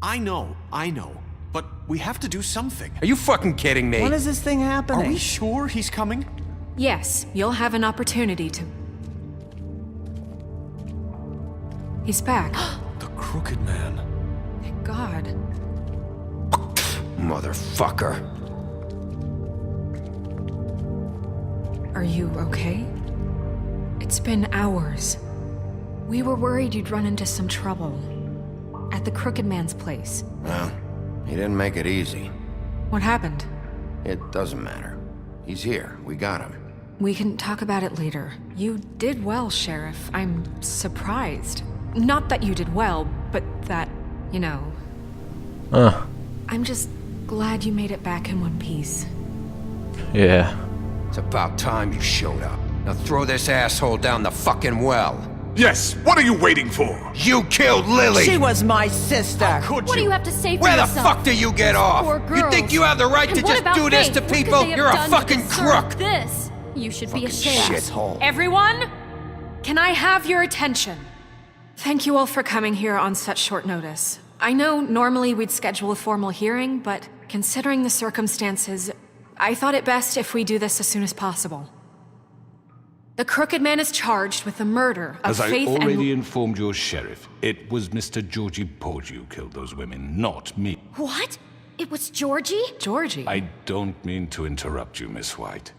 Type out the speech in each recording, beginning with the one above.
I know. But we have to do something. Are you fucking kidding me? When is this thing happening? Are we sure he's coming? Yes, you'll have an opportunity to... He's back. The Crooked Man. Thank God. Motherfucker. Are you okay? It's been hours. We were worried you'd run into some trouble. At the Crooked Man's place. Well, he didn't make it easy. What happened? It doesn't matter. He's here. We got him. We can talk about it later. You did well, Sheriff. I'm surprised. Not that you did well, but that, you know... I'm just glad you made it back in one piece. Yeah. It's about time you showed up. Now throw this asshole down the fucking well. Yes, what are you waiting for? You killed Lily! She was my sister! Could What do you have to say for Where the yourself? fuck do you get off? Poor You think girls. you have the right And to what just about do this Faith? to What could people? they have You're a done to fucking deserve crook! This. You should be ashamed. Shithole. Everyone, can I have your attention? Thank you all for coming here on such short notice. I know normally we'd schedule a formal hearing, but considering the circumstances, I thought it best if we do this as soon as possible. The Crooked Man is charged with the murder of As I Faith already informed your sheriff, it was Mr. Georgie Porgy who killed those women, not me. What? It was Georgie? Georgie. I don't mean to interrupt you, Miss White,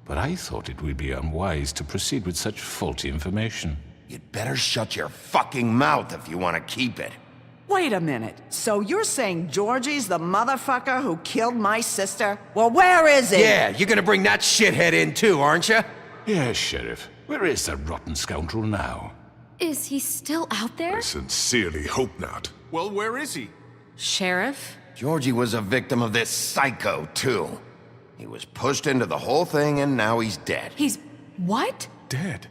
but I thought it would be unwise to proceed with such faulty information. You'd better shut your fucking mouth if you want to keep it. Wait a minute. So you're saying Georgie's the motherfucker who killed my sister? Well, where is he? Yeah, you're gonna bring that shithead in too, aren't you? Yes, Sheriff. Where is that rotten scoundrel now? Is he still out there? I sincerely hope not. Well, where is he? Sheriff? Georgie was a victim of this psycho, too. He was pushed into the whole thing and now he's dead. He's... what? Dead.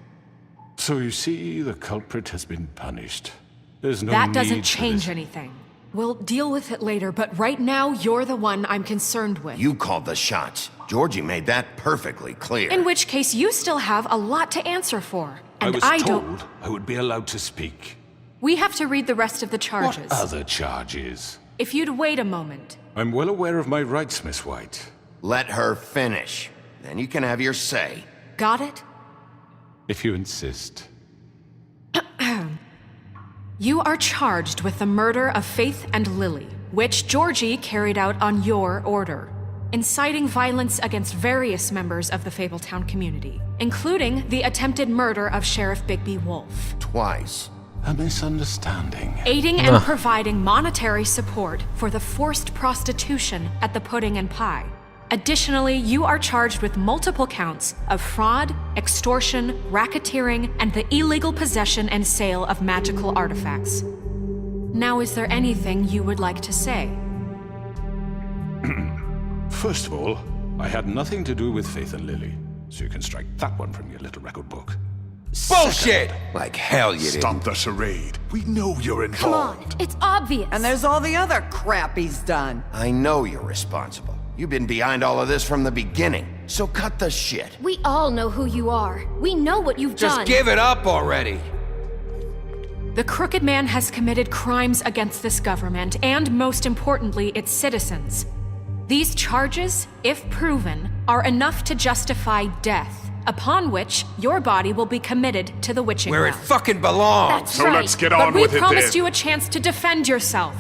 So you see, the culprit has been punished. There's no That doesn't need for change this. anything. We'll deal with it later, but right now, you're the one I'm concerned with. You called the shots. Georgie made that perfectly clear. In which case, you still have a lot to answer for. I And was I told don't... I would be allowed to speak. We have to read the rest of the charges. What other charges? If you'd wait a moment. I'm well aware of my rights, Miss White. Let her finish. Then you can have your say. Got it? If you insist. You are charged with the murder of Faith and Lily, which Georgie carried out on your order, inciting violence against various members of the Fabeltown community, including the attempted murder of Sheriff Bigby Wolf. Twice. A misunderstanding. Aiding and providing monetary support for the forced prostitution at the Pudding and Pie. Additionally, you are charged with multiple counts of fraud, extortion, racketeering, and the illegal possession and sale of magical artifacts. Now, is there anything you would like to say? First of all, I had nothing to do with Faith and Lily, so you can strike that one from your little record book. Bullshit! Like hell you didn't. Stop the charade. We know you're Come on, involved. it's obvious. And there's all the other crap he's done. I know you're responsible. You've been behind all of this from the beginning. So cut the shit. We all know who you are. We know what you've Just done. give it up already. The Crooked Man has committed crimes against this government and, most importantly, its citizens. These charges, if proven, are enough to justify death, upon which your body will be committed to the witching Where it well. fucking belongs. That's So right. let's get But on we with it promised then. you a chance to defend yourself,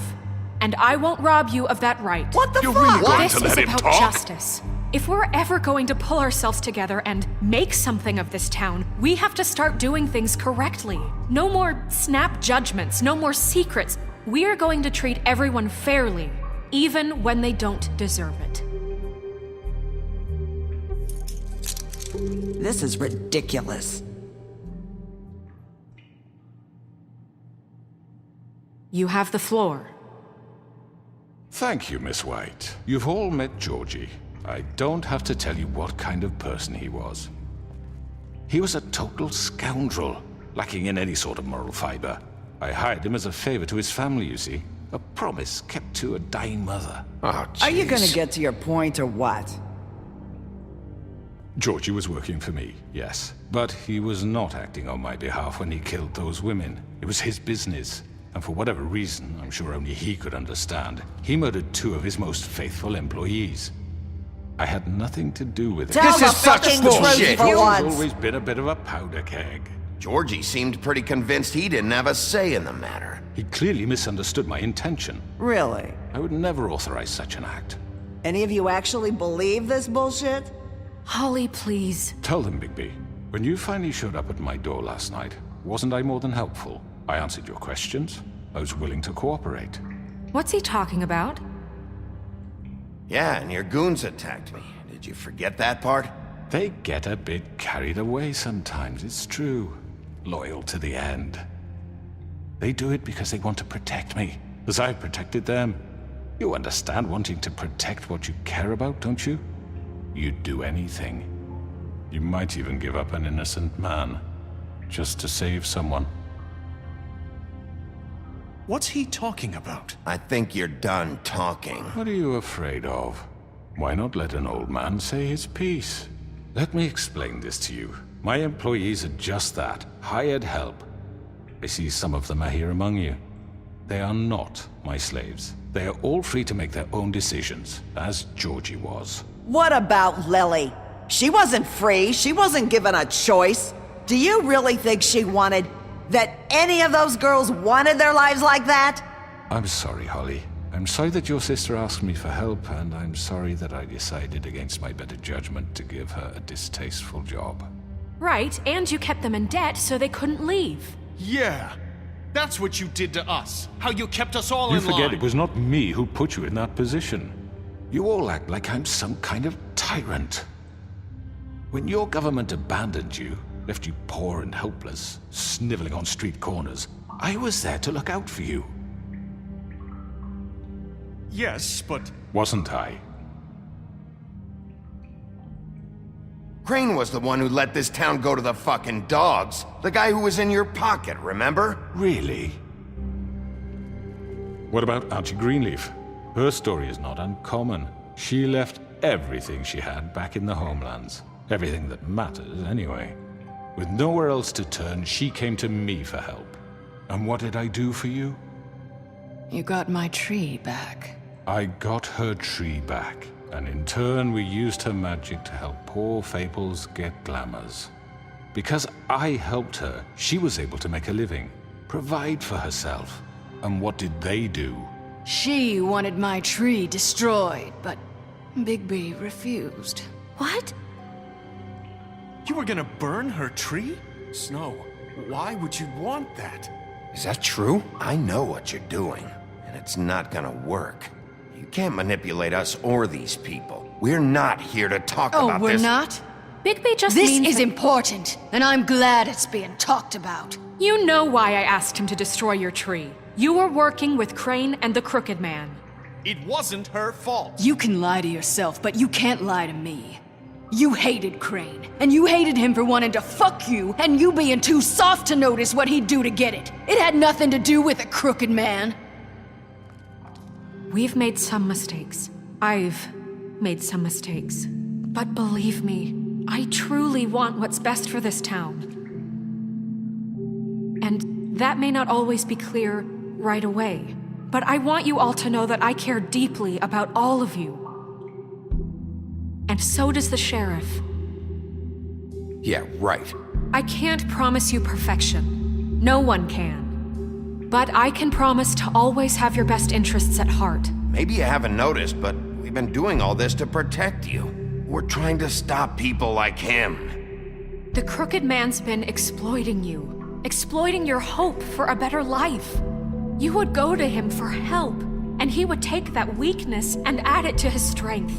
and I won't rob you of that right. What the You're fuck? really going This to is let him about talk? justice. If we're ever going to pull ourselves together and make something of this town, we have to start doing things correctly. No more snap judgments, no more secrets. We are going to treat everyone fairly, even when they don't deserve it. This is ridiculous. You have the floor. Thank you, Miss White. You've all met Georgie. I don't have to tell you what kind of person he was. He was a total scoundrel, lacking in any sort of moral fiber. I hired him as a favor to his family, you see. A promise kept to a dying mother. Oh, Are you gonna jeez. get to your point or what? Georgie was working for me, yes. But he was not acting on my behalf when he killed those women. It was his business. And for whatever reason, I'm sure only he could understand, he murdered 2 of his most faithful employees. I had nothing to do with it. Tell This the is such fucking bullshit. truth for He's once. always been a bit of a powder keg. Georgie seemed pretty convinced he didn't have a say in the matter. He clearly misunderstood my intention. Really? I would never authorize such an act. Any of you actually believe this bullshit? Holly, please. Tell them, Bigby. When you finally showed up at my door last night, wasn't I more than helpful? I answered your questions. I was willing to cooperate. What's he talking about? Yeah, and your goons attacked me. Did you forget that part? They get a bit carried away sometimes, it's true. Loyal to the end. They do it because they want to protect me, as I protected them. You understand wanting to protect what you care about, don't you? You'd do anything. You might even give up an innocent man, just to save someone. What's he talking about? I think you're done talking. What are you afraid of? Why not let an old man say his piece? Let me explain this to you. My employees are just that, hired help. I see some of them are here among you. They are not my slaves. They are all free to make their own decisions, as Georgie was. What about Lily? She wasn't free. She wasn't given a choice. Do you really think she wanted... that any of those girls wanted their lives like that? I'm sorry, Holly. I'm sorry that your sister asked me for help, and I'm sorry that I decided against my better judgment to give her a distasteful job. Right, and you kept them in debt so they couldn't leave. Yeah, that's what you did to us. How you kept us all You in line. forget it was not me who put you in that position. You all act like I'm some kind of tyrant. When your government abandoned you, left you poor and helpless, sniveling on street corners, I was there to look out for you. Yes, but... Wasn't I? Crane was the one who let this town go to the fucking dogs. The guy who was in your pocket, remember? Really? What about Auntie Greenleaf? Her story is not uncommon. She left everything she had back in the homelands. Everything that matters, anyway. With nowhere else to turn, she came to me for help. And what did I do for you? You got my tree back. I got her tree back, and in turn we used her magic to help poor Fables get glamours. Because I helped her, she was able to make a living, provide for herself. And what did they do? She wanted my tree destroyed, but Bigby refused. What? You were gonna burn her tree? Snow, why would you want that? Is that true? I know what you're doing, and it's not gonna work. You can't manipulate us or these people. We're not here to talk Oh, about we're this. not? Bigby just This means is that- important, and I'm glad it's being talked about. You know why I asked him to destroy your tree. You were working with Crane and the Crooked Man. It wasn't her fault. You can lie to yourself, but you can't lie to me. You hated Crane, and you hated him for wanting to fuck you, and you being too soft to notice what he'd do to get it. It had nothing to do with a Crooked Man. We've made some mistakes. I've made some mistakes. But believe me, I truly want what's best for this town. And that may not always be clear right away, but I want you all to know that I care deeply about all of you. And so does the sheriff. Yeah, right. I can't promise you perfection. No one can. But I can promise to always have your best interests at heart. Maybe you haven't noticed, but we've been doing all this to protect you. We're trying to stop people like him. The Crooked Man's been exploiting you, exploiting your hope for a better life. You would go to him for help, and he would take that weakness and add it to his strength.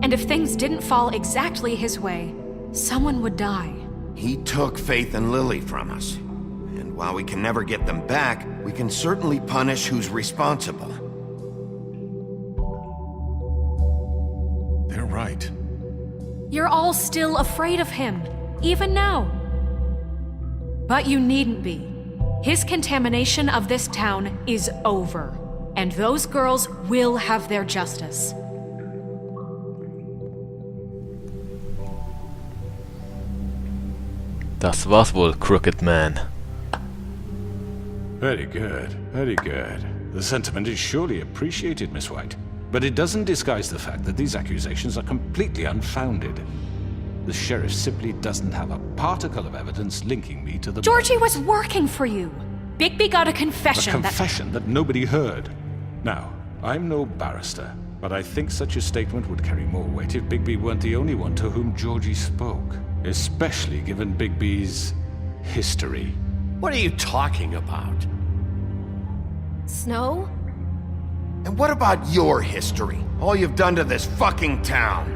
And if things didn't fall exactly his way, someone would die. He took Faith and Lily from us. And while we can never get them back, we can certainly punish who's responsible. They're right. You're all still afraid of him, even now. But you needn't be. His contamination of this town is over, and those girls will have their justice. Das war's wohl, Crooked Man. Very good, very good. The sentiment is surely appreciated, Miss White. But it doesn't disguise the fact that these accusations are completely unfounded. The sheriff simply doesn't have a particle of evidence linking me to the Georgie was working for you. Bigby got a confession A confession that nobody heard. Now, I'm no barrister, but I think such a statement would carry more weight if Bigby weren't the only one to whom Georgie spoke. Especially given Bigby's history. What are you talking about? Snow? And what about your history? All you've done to this fucking town?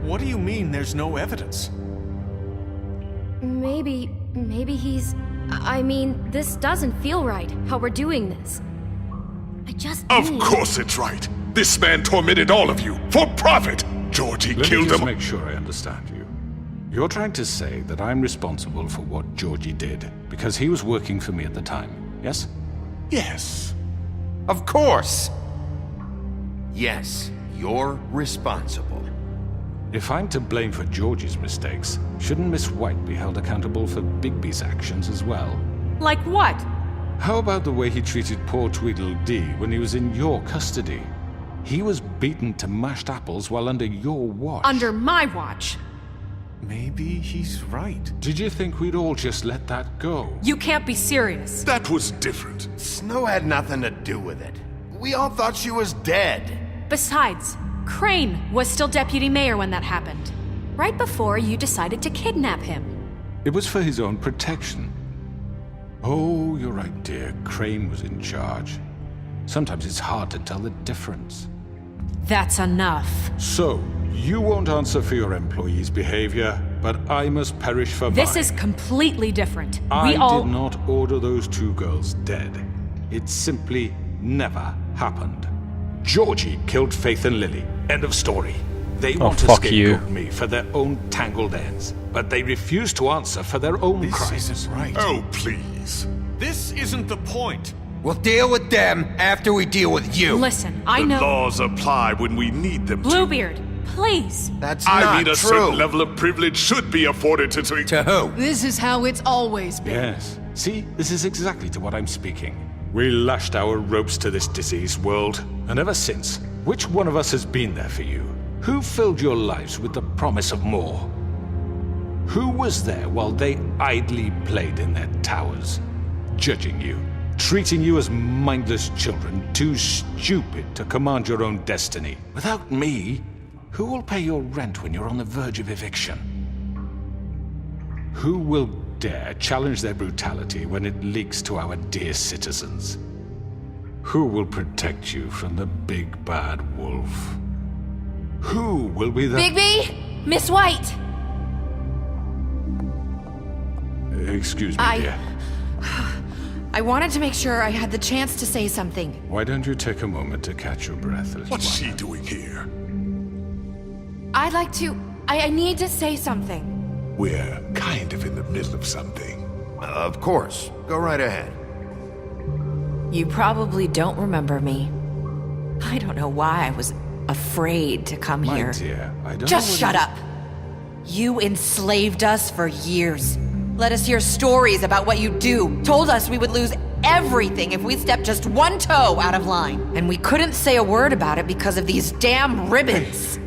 What do you mean there's no evidence? Maybe he's... I mean, this doesn't feel right, how we're doing this. I just Of need... course it's right. This man tormented all of you for profit. Georgie Let me killed just them. make sure I understand you. You're trying to say that I'm responsible for what Georgie did because he was working for me at the time, yes? Yes. Of course! Yes, you're responsible. If I'm to blame for Georgie's mistakes, shouldn't Miss White be held accountable for Bigby's actions as well? Like what? How about the way he treated poor Tweedledee when he was in your custody? He was beaten to mashed apples while under your watch. Under my watch. Maybe he's right. Did you think we'd all just let that go? You can't be serious. That was different. Snow had nothing to do with it. We all thought she was dead. Besides, Crane was still deputy mayor when that happened. Right before you decided to kidnap him. It was for his own protection. Oh, you're right, dear. Crane was in charge. Sometimes it's hard to tell the difference. That's enough. So, you won't answer for your employees' behavior, but I must perish for mine. This is completely different. I We all... did not order those two girls dead. It simply never happened. Georgie killed Faith and Lily. End of story. They want to fuck you. scapegoat me for their own tangled ends, but they refuse to answer for their own This crimes. isn't right. Oh, please. This isn't the point. We'll deal with them after we deal with you. Listen, I The know... laws apply when we need them to. Bluebeard, please. That's I not mean, a true. certain level of privilege should be afforded to... To who? This is how it's always been. Yes. See, this is exactly to what I'm speaking. We lashed our ropes to this diseased world, and ever since, which one of us has been there for you? Who filled your lives with the promise of more? Who was there while they idly played in their towers, judging you, treating you as mindless children, too stupid to command your own destiny? Without me, who will pay your rent when you're on the verge of eviction? Who will dare challenge their brutality when it leaks to our dear citizens? Who will protect you from the big bad wolf? Who will be the... Bigby! Miss White! Excuse me, dear. I wanted to make sure I had the chance to say something. Why don't you take a moment to catch your breath? What's she doing here? I'd like to... I need to say something. We're kind of in the middle of something. Of course. Go right ahead. You probably don't remember me. I don't know why I was afraid to come My here. dear, I don't Just know shut up. You enslaved us for years. Let us hear stories about what you do. Told us we would lose everything if we stepped just one toe out of line. And we couldn't say a word about it because of these damn ribbons.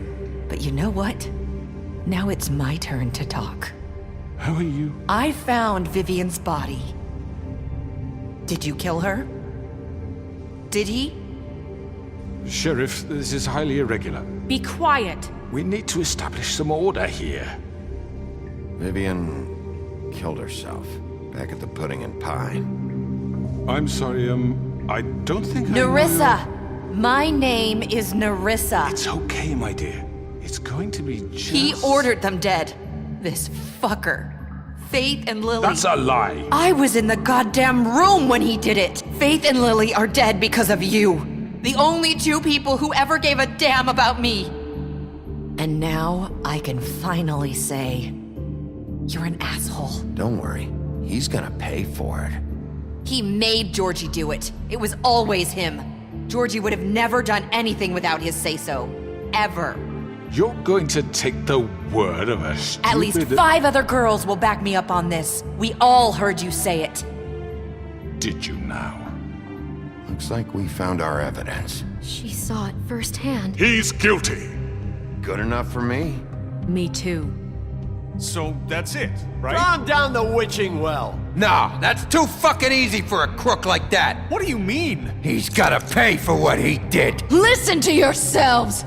But you know what? Now it's my turn to talk. How are you? I found Vivian's body. Did you kill her? Did he? Sheriff, this is highly irregular. Be quiet. We need to establish some order here. Vivian killed herself back at the Pudding and Pie. I'm sorry, I don't think Nerissa! My name is Nerissa. It's okay, my dear. It's going to be just... He ordered them dead. This fucker. Faith and Lily. That's a lie. I was in the goddamn room when he did it. Faith and Lily are dead because of you. The only two people who ever gave a damn about me. And now I can finally say, you're an asshole. Don't worry. He's gonna pay for it. He made Georgie do it. It was always him. Georgie would have never done anything without his say-so. Ever. You're going to take the word of a stupid... At least 5 other girls will back me up on this. We all heard you say it. did you now? Looks like we found our evidence. She saw it firsthand. He's guilty. Good enough for me? Me too. So that's it, right? Calm down the witching well. No, that's too fucking easy for a crook like that. What do you mean? He's gotta pay for what he did. Listen to yourselves!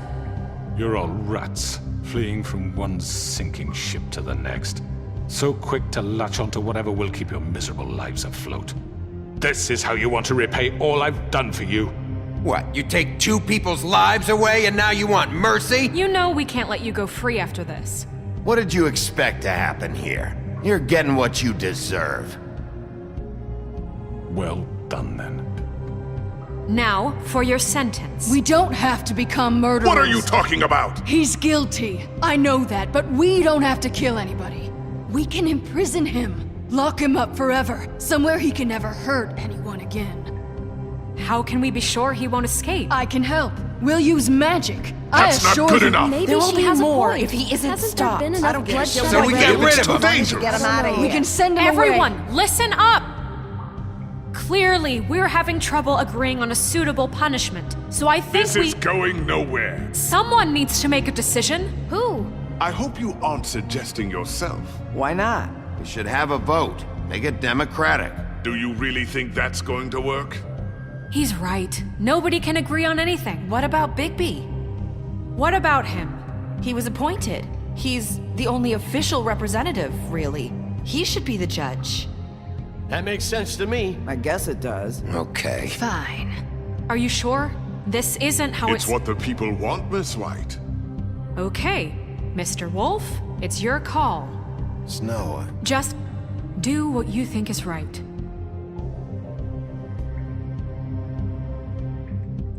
You're all rats, fleeing from one sinking ship to the next. So quick to latch onto whatever will keep your miserable lives afloat. This is how you want to repay all I've done for you? What, you take two people's lives away and now you want mercy? You know we can't let you go free after this. What did you expect to happen here? You're getting what you deserve. Well done, then. Now, for your sentence. We don't have to become murderers. What are you talking about? He's guilty. I know that, but we don't have to kill anybody. We can imprison him. Lock him up forever. Somewhere he can never hurt anyone again. How can we be sure he won't escape? I can help. We'll use magic. That's not good enough. Maybe There will she be has more a point. if he isn't Hasn't stopped. there been I enough don't give a bloodshed shit. So we get already? rid It's of too him. dangerous. Get him out of here. We can send him Everyone, away. listen up! Clearly, we're having trouble agreeing on a suitable punishment. So I think This is going nowhere. someone needs to make a decision. Who? I hope you aren't suggesting yourself. Why not? We should have a vote. Make it democratic. Do you really think that's going to work? He's right. Nobody can agree on anything. What about Bigby? What about him? He was appointed. He's the only official representative, really. He should be the judge. That makes sense to me. I guess it does. Okay. Fine. Are you sure? This isn't how It's what the people want, Miss White. Okay, Mr. Wolf, it's your call. Snow, Just do what you think is right.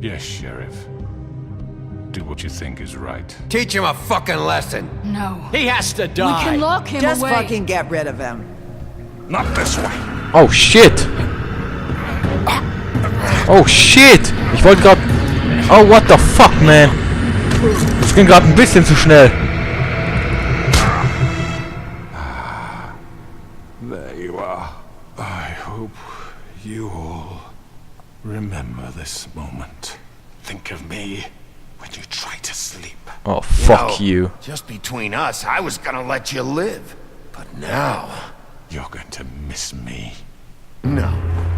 Yes, Sheriff. Do what you think is right. Teach him a fucking lesson. No. He has to We die. can lock him Just away. fucking get rid of him. Not this way. Oh shit! Oh shit! Ich wollte gerade... Oh, what the fuck, man? Das ging gerade ein bisschen zu schnell. There you are. I hope you all remember this moment. Think of me when you try to sleep. Oh, fuck you. Just between us, I was gonna let you live. But now... You're going to miss me. No,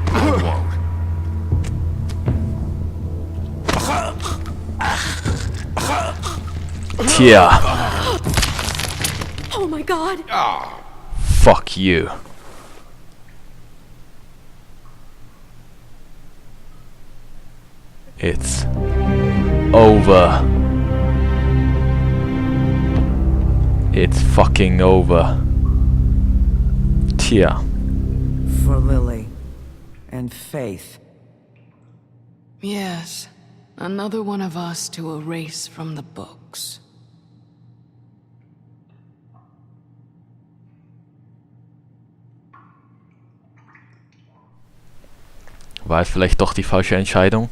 I won't. Tja. Oh my god. Fuck you. It's over. It's fucking over. Tja. For Lily. And Faith. Yes. Another one of us to erase from the books. War es vielleicht doch die falsche Entscheidung?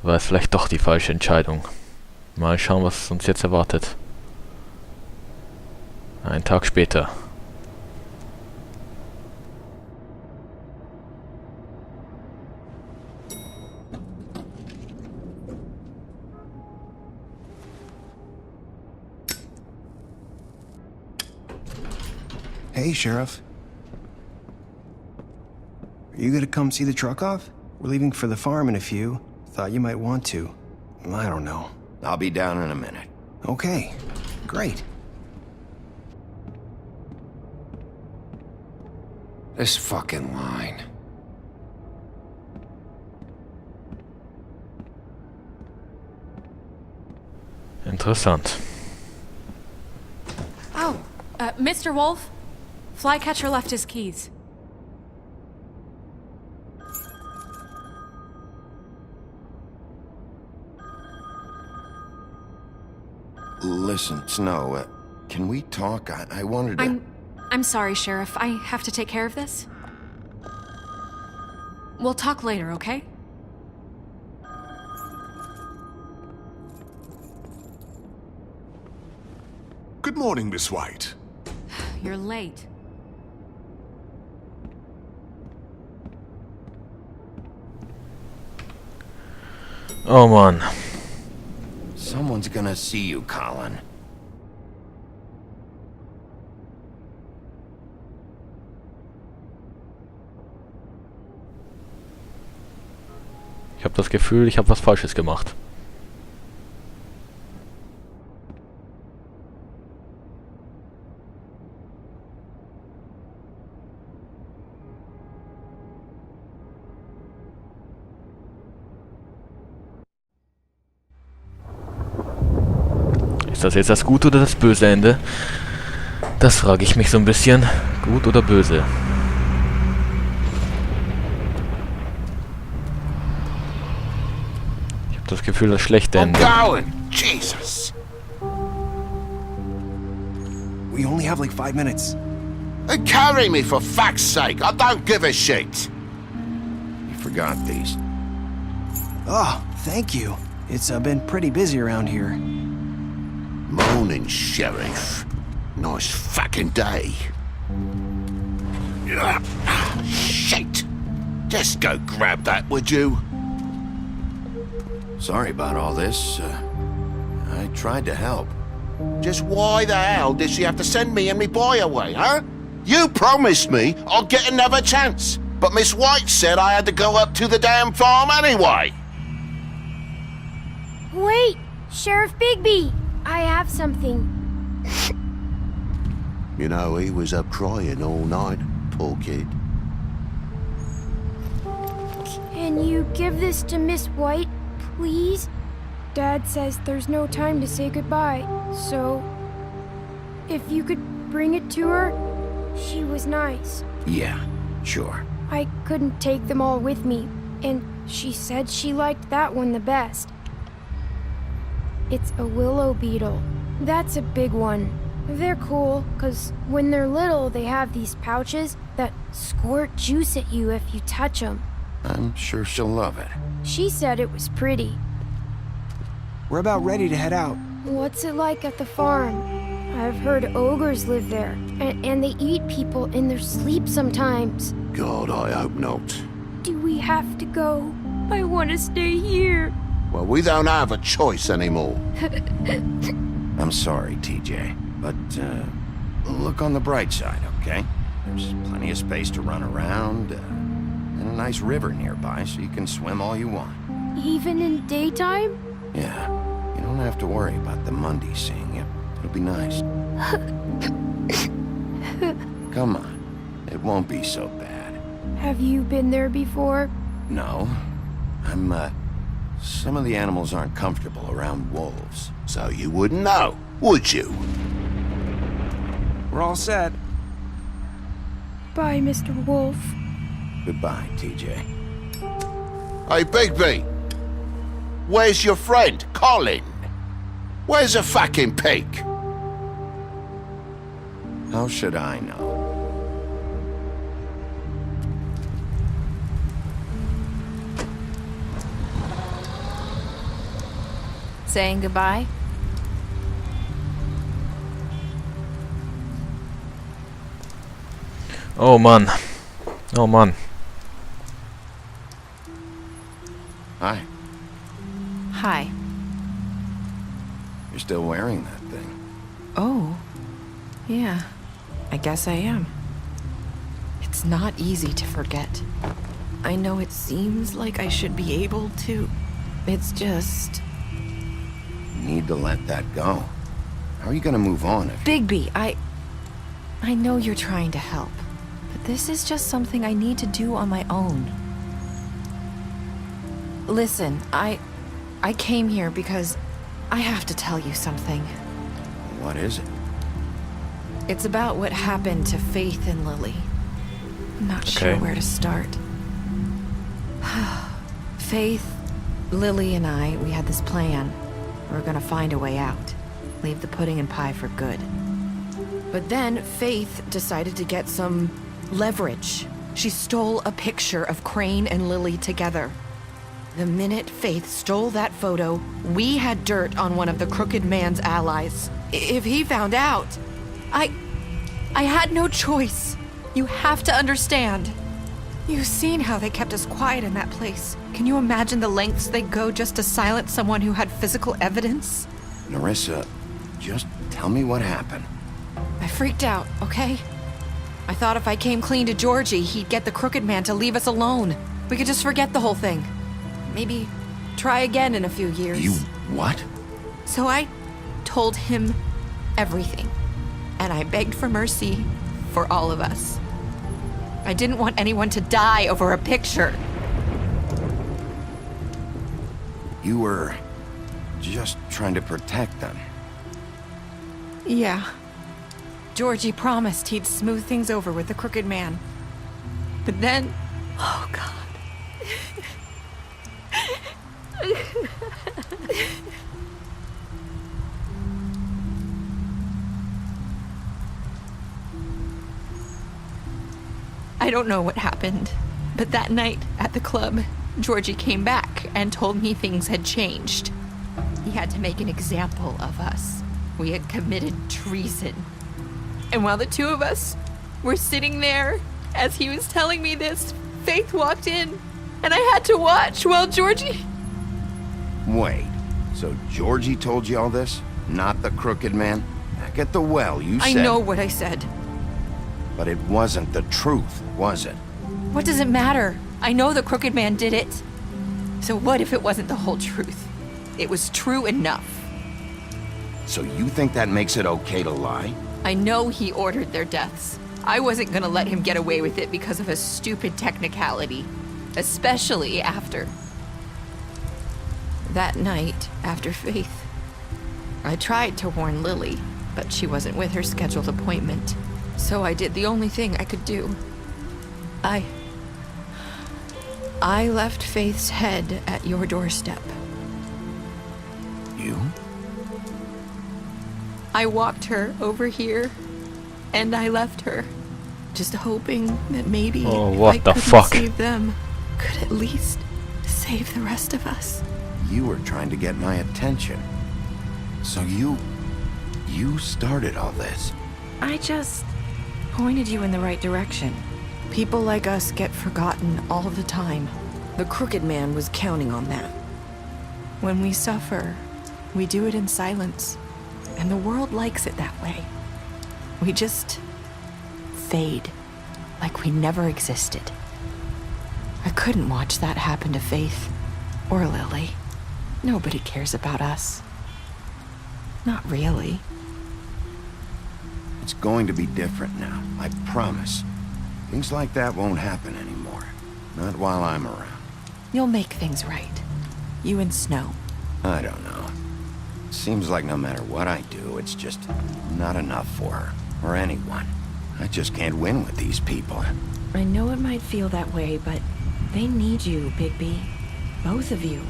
War es vielleicht doch die falsche Entscheidung? Mal schauen, was uns jetzt erwartet. Einen Tag später. Hey, Sheriff. Are you gonna come see the truck off? We're leaving for the farm in a few. Thought you might want to. I don't know. I'll be down in a minute. Okay, great. This fucking line. Interessant. Oh, Mr. Wolf, Flycatcher left his keys. Listen, Snow, can we talk? I wanted to... I'm sorry, Sheriff. I have to take care of this. We'll talk later, okay? Good morning, Miss White. You're late. Oh Mann. Someone's gonna see you, Colin. Ich habe das Gefühl, ich habe was Falsches gemacht. Ist das jetzt das gute oder das böse Ende? Das frage ich mich so ein bisschen. Gut oder böse? Ich habe das Gefühl, das schlechte Ende. Jesus! We only have like 5 minutes. Carry me for fuck's sake! I don't give a shit! You forgot these. Oh, thank you. It's been pretty busy around here. Morning, Sheriff. Nice fucking day. Shit! Just go grab that, would you? Sorry about all this. I tried to help. Just why the hell did she have to send me and me boy away, huh? You promised me I'll get another chance, but Miss White said I had to go up to the damn farm anyway. Wait, Sheriff Bigby, I have something. You know, he was up crying all night, poor kid. Can you give this to Miss White, please? Dad says there's no time to say goodbye, so if you could bring it to her, she was nice. Yeah, sure. I couldn't take them all with me, and she said she liked that one the best. It's a willow beetle. That's a big one. They're cool, 'cause when they're little, they have these pouches that squirt juice at you if you touch them. I'm sure she'll love it. She said it was pretty. We're about ready to head out. What's it like at the farm? I've heard ogres live there, and they eat people in their sleep sometimes. God, I hope not. Do we have to go? I want to stay here. Well, we don't have a choice anymore. I'm sorry, TJ, but look on the bright side, okay? There's plenty of space to run around, and a nice river nearby, so you can swim all you want. Even in daytime? Yeah, you don't have to worry about the Monday seeing you. It'll be nice. Come on, it won't be so bad. Have you been there before? No, some of the animals aren't comfortable around wolves. So you wouldn't know, would you? We're all set. Bye, Mr. Wolf. Goodbye, TJ. Hey, Bigby! Where's your friend, Colin? Where's the fucking pig? How should I know? Saying goodbye? Oh Mann. Oh Mann. Hi. Hi. You're still wearing that thing. Oh. Yeah. I guess I am. It's not easy to forget. I know it seems like I should be able to. It's just... You need to let that go. How are you gonna move on if... Bigby, I know you're trying to help, but this is just something I need to do on my own. Listen, I came here because I have to tell you something. What is it? It's about what happened to Faith and Lily. I'm not sure where to start. Faith, Lily, and I, we had this plan. We were gonna find a way out. Leave the pudding and pie for good. But then Faith decided to get some leverage. She stole a picture of Crane and Lily together. The minute Faith stole that photo, we had dirt on one of the crooked man's allies. If he found out, I had no choice. You have to understand. You've seen how they kept us quiet in that place. Can you imagine the lengths they'd go just to silence someone who had physical evidence? Nerissa, just tell me what happened. I freaked out, okay? I thought if I came clean to Georgie, he'd get the crooked man to leave us alone. We could just forget the whole thing. Maybe try again in a few years. You what? So I told him everything. And I begged for mercy for all of us. I didn't want anyone to die over a picture. You were just trying to protect them. Yeah. Georgie promised he'd smooth things over with the crooked man. But then... Oh, God. I don't know what happened, but that night at the club, Georgie came back and told me things had changed. He had to make an example of us. We had committed treason. And while the two of us were sitting there, as he was telling me this, Faith walked in, and I had to watch while Georgie... Wait, so Georgie told you all this? Not the crooked man? Back at the well, you said... I know what I said. But it wasn't the truth, was it? What does it matter? I know the crooked man did it. So what if it wasn't the whole truth? It was true enough. So you think that makes it okay to lie? I know he ordered their deaths. I wasn't gonna let him get away with it because of a stupid technicality. Especially after... that night, after Faith. I tried to warn Lily, but she wasn't with her scheduled appointment. So I did the only thing I could do. I left Faith's head at your doorstep. You? I walked her over here, and I left her, just hoping that maybe if I couldn't save them, could at least save the rest of us. You were trying to get my attention. So you started all this. I just pointed you in the right direction. People like us get forgotten all the time. The crooked man was counting on that. When we suffer, we do it in silence, and the world likes it that way. We just fade, like we never existed. I couldn't watch that happen to Faith or Lily. Nobody cares about us. Not really. It's going to be different now, I promise. Things like that won't happen anymore. Not while I'm around. You'll make things right. You and Snow. I don't know. Seems like no matter what I do, it's just not enough for her, or anyone. I just can't win with these people. I know it might feel that way, but they need you, Bigby. Both of you.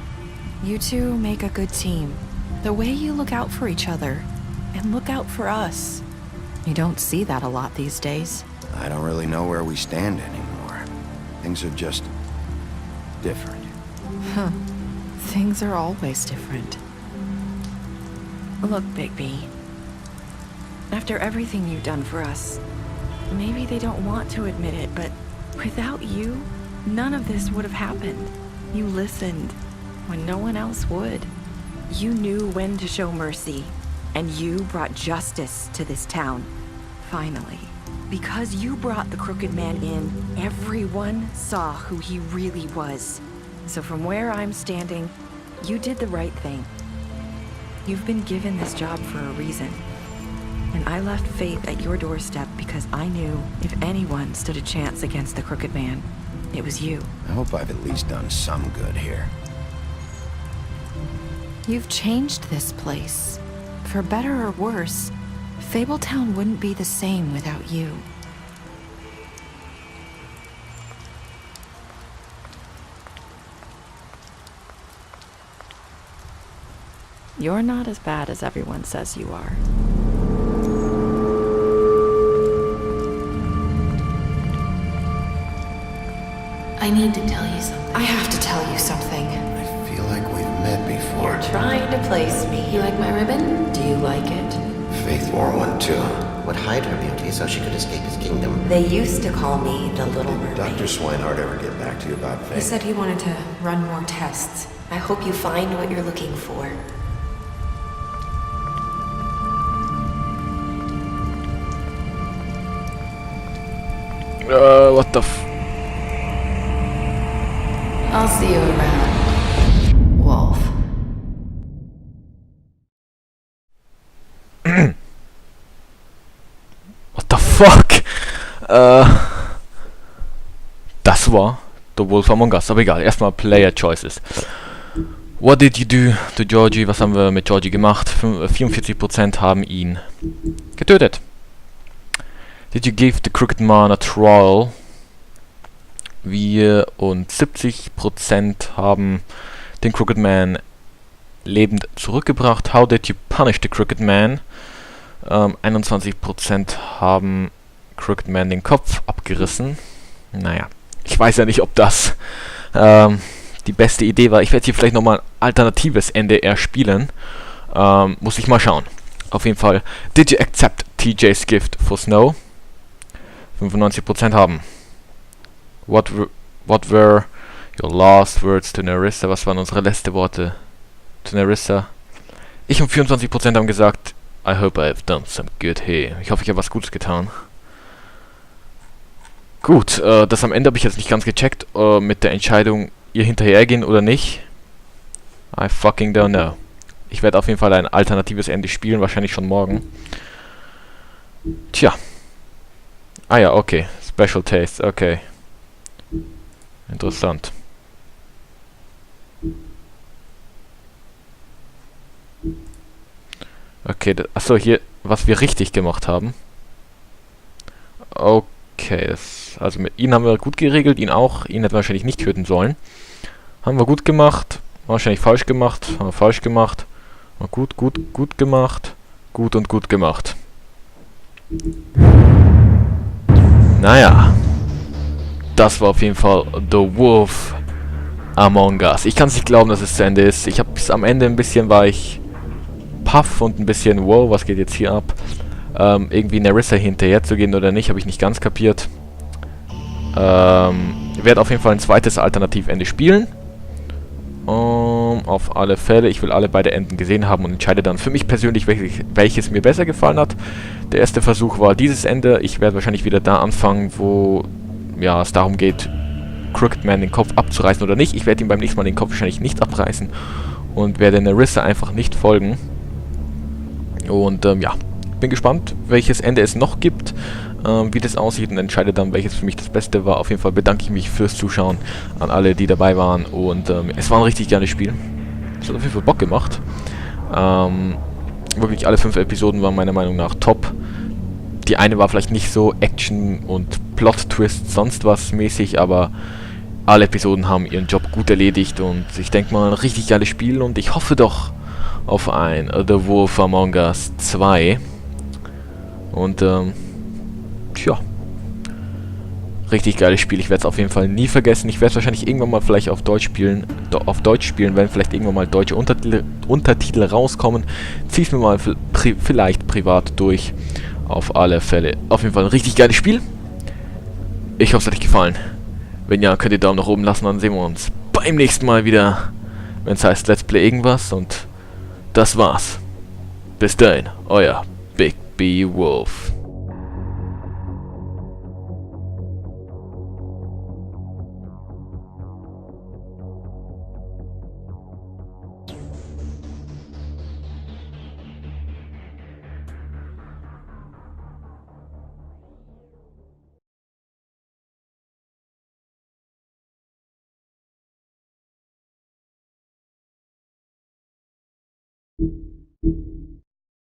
You two make a good team. The way you look out for each other, and look out for us. You don't see that a lot these days. I don't really know where we stand anymore. Things are just different. Huh. Things are always different. Look, Bigby. After everything you've done for us, maybe they don't want to admit it, but without you, none of this would have happened. You listened when no one else would. You knew when to show mercy, and you brought justice to this town. Finally. Because you brought the crooked man in, everyone saw who he really was. So from where I'm standing, you did the right thing. You've been given this job for a reason. And I left Faith at your doorstep because I knew if anyone stood a chance against the crooked man, it was you. I hope I've at least done some good here. You've changed this place. For better or worse, Fabeltown wouldn't be the same without you. You're not as bad as everyone says you are. I need to tell you something. I have to tell you something. I feel like we've met before. You're trying to place me. You like my ribbon? Do you like it? Faith wore one too. would hide her beauty so she could escape his kingdom. They used to call me the Little Mermaid. Dr. Swinehart ever get back to you about Faye? He said he wanted to run more tests. I hope you find what you're looking for. What the f... I'll see you around, Wolf. What the fuck? Das war The Wolf Among Us, aber egal. Erstmal Player Choices. What did you do to Georgie? Was haben wir mit Georgie gemacht? 44% haben ihn getötet. Did you give the Crooked Man a trial? Wir und 70% haben den Crooked Man lebend zurückgebracht. How did you punish the Crooked Man? 21% haben Crooked Man den Kopf abgerissen. Naja, ich weiß ja nicht, ob das die beste Idee war. Ich werde hier vielleicht nochmal ein alternatives Ende erspielen. Muss ich mal schauen. Auf jeden Fall. Did you accept TJ's gift for Snow? 95% haben. What were your last words to Nerissa? Was waren unsere letzten Worte zu Nerissa? Ich und 24% haben gesagt, I hope I have done some good here. Ich hoffe, ich habe was Gutes getan. Gut, das am Ende habe ich jetzt nicht ganz gecheckt, mit der Entscheidung, ihr hinterhergehen oder nicht. I fucking don't know. Ich werde auf jeden Fall ein alternatives Ende spielen, wahrscheinlich schon morgen. Tja. Ah ja, okay. Special Taste, okay. Interessant. Okay, achso, hier, was wir richtig gemacht haben. Okay, also mit ihn haben wir gut geregelt, ihn auch. Ihn hätten wir wahrscheinlich nicht töten sollen. Haben wir gut gemacht. Wahrscheinlich falsch gemacht. Haben wir falsch gemacht. Gut gemacht. Gut und gut gemacht. Naja. Das war auf jeden Fall The Wolf Among Us. Ich kann es nicht glauben, dass es zu Ende ist. Ich habe bis am Ende ein bisschen, war ich paff und ein bisschen, wow, was geht jetzt hier ab? Irgendwie Nerissa hinterher zu gehen oder nicht, habe ich nicht ganz kapiert. Werde auf jeden Fall ein zweites Alternativende spielen. Auf alle Fälle. Ich will alle beide Enden gesehen haben und entscheide dann für mich persönlich, welches mir besser gefallen hat. Der erste Versuch war dieses Ende. Ich werde wahrscheinlich wieder da anfangen, wo ja, es darum geht, Crooked Man den Kopf abzureißen oder nicht. Ich werde ihm beim nächsten Mal den Kopf wahrscheinlich nicht abreißen und werde Nerissa einfach nicht folgen. Und ja, bin gespannt, welches Ende es noch gibt, wie das aussieht und entscheide dann, welches für mich das Beste war. Auf jeden Fall bedanke ich mich fürs Zuschauen an alle, die dabei waren und es war ein richtig geiles Spiel. Es hat auf jeden Fall Bock gemacht. Wirklich alle 5 Episoden waren meiner Meinung nach top. Die eine war vielleicht nicht so Action und Plot-Twist, sonst was mäßig, aber alle Episoden haben ihren Job gut erledigt und ich denke mal ein richtig geiles Spiel und ich hoffe doch auf ein The Wolf Among Us 2. Und tja, richtig geiles Spiel. Ich werde es auf jeden Fall nie vergessen. Ich werde es wahrscheinlich irgendwann mal vielleicht auf Deutsch spielen, wenn vielleicht irgendwann mal deutsche Untertitel rauskommen. Zieh es mir mal vielleicht privat durch. Auf alle Fälle. Auf jeden Fall ein richtig geiles Spiel. Ich hoffe, es hat euch gefallen. Wenn ja, könnt ihr Daumen nach oben lassen, dann sehen wir uns beim nächsten Mal wieder, wenn es heißt Let's Play irgendwas und das war's. Bis dahin, euer Bigby Wolf.